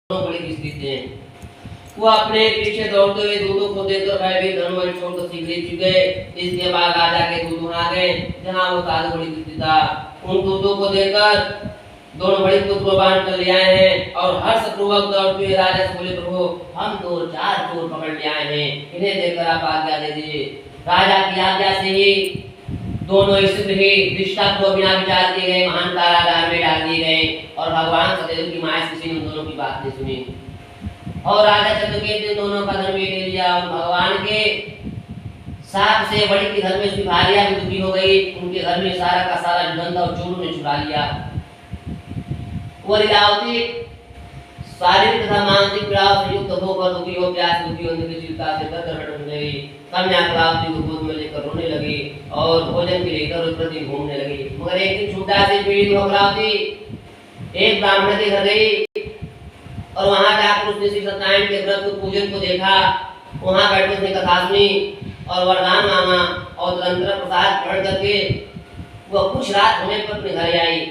बड़ी स्थित हैं। वो अपने पीछे दौड़ते हुए दूतों को देखकर भयभीत धनुष छोड़कर शीघ्र ही गए। इसके बाद राजा के दूत वहां गए जहां वो साधु बड़ी स्थित था। उन दूतों को देखकर दोनों बड़े पुत्र बांध कर ले आए हैं और हर्षपूर्वक दौड़ते हुए राजा से बोले, प्रभु हम तो 4 चोर पकड़ ले आए हैं, इन्हें देखकर आप आज्ञा दे दीजिए। राजा की आज्ञा से ही दोनों स्थिर ही दिशा को बिना विचार किए गए महान कारागार में डाल दिए गए और भगवान सदैव की माया किसी ने दोनों की बात नहीं सुनी। और राजा चंद्रकेतु ने दोनों का धर्म ले लिया और भगवान के साथ से बड़ी के घर में उसकी भारिया भी दुखी हो गई। उनके घर में सारा का सारा धन और चोरों ने चुरा लिया। वो लीलावती शारीरिक तथा मानसिक पीड़ा से युक्त होकर दुखी हो प्यास दुखी होने की चिंता से भटकने लगी। कन्या कलावती को गोद में लेकर रोने लगी और भोजन के लिए इधर उधर दिन घूमने लगी। मगर एक दिन छूटा से पीड़ित हो कलावती एक ब्राह्मण के घर गई और वहां जाकर उसने श्री सत्यनारायण के व्रत को पूजन को देखा। वहां बैठे उसने कथा सुनी और वरदान मांगा और तंत्र प्रसाद पढ़ करके वो कुछ रात होने पर अपने घर आई।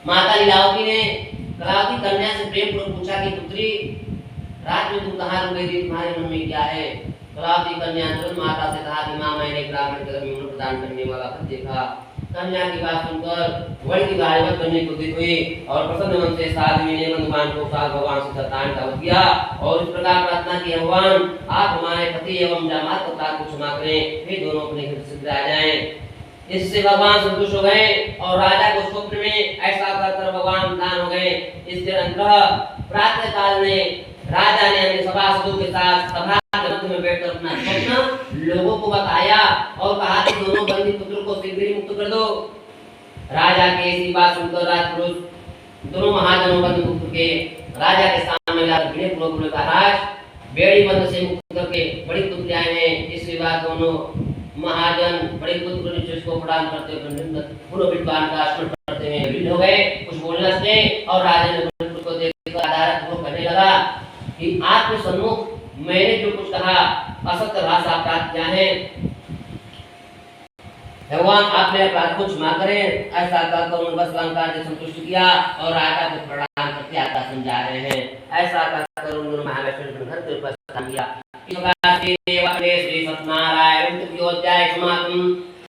माता लीलावती ने कलावती कन्या से प्रेम पूर्वक पूछा कि पुत्री रात में तुम कहाँ रुक गई थी, तुम्हारे मन में क्या है? कलावती कन्या तुरंत माता से कहा कि माँ मैंने ब्राह्मण के घर में प्रदान करने वाला खत देखा। कन्या की बात सुनकर बड़ी की गायबत करने को दी हुई और प्रसन्न मन से साध्वी ने भगवान को साथ भगवान से सत्यान का किया और इस प्रकार प्रार्थना की, भगवान आप हमारे पति एवं जामात को क्षमा करें, वे दोनों अपने घर से आ जाएं। इससे भगवान संतुष्ट हो गए और राजा को स्वप्न में ऐसा कहकर भगवान दान हो गए। इसके अंततः प्रातः काल में राजा ने अपने सभासदों के साथ सभा के मध्य में बैठकर अपना स्वप्न लोगों को बताया और कहा कि दोनों बंदी पुत्र को शीघ्र ही मुक्त कर दो। राजा की ऐसी बात सुनकर राजपुरुष दोनों महाजनों बंदी पुत्र के राजा के सामने लाकर विनय पूर्वक बोले, महाराज बेड़ी बंद से मुक्त करके बड़ी पुत्र आए हैं। इसके बाद दोनों महाजन बड़े पुत्र ने जिसको प्रदान करते हुए पूर्व विद्वान का स्मरण करते हुए विद हो गए। कुछ बोलना से और राजा ने पुत्र को देखकर आधारक वो कहने लगा कि आपके सम्मुख मैंने जो कुछ कहा असत्य भाषा प्राप्त किया है, भगवान आपने अपराध को क्षमा करें। ऐसा कहकर उन्होंने बस अलंकार से संतुष्ट किया और राजा को प्रणाम करके आज्ञा समझा रहे हैं। ऐसा कहकर उन्होंने महालक्ष्मी के घर के ऊपर स्थान दिया। इस प्रकार से श्री सत्यनारायण की अध्याय समाप्त।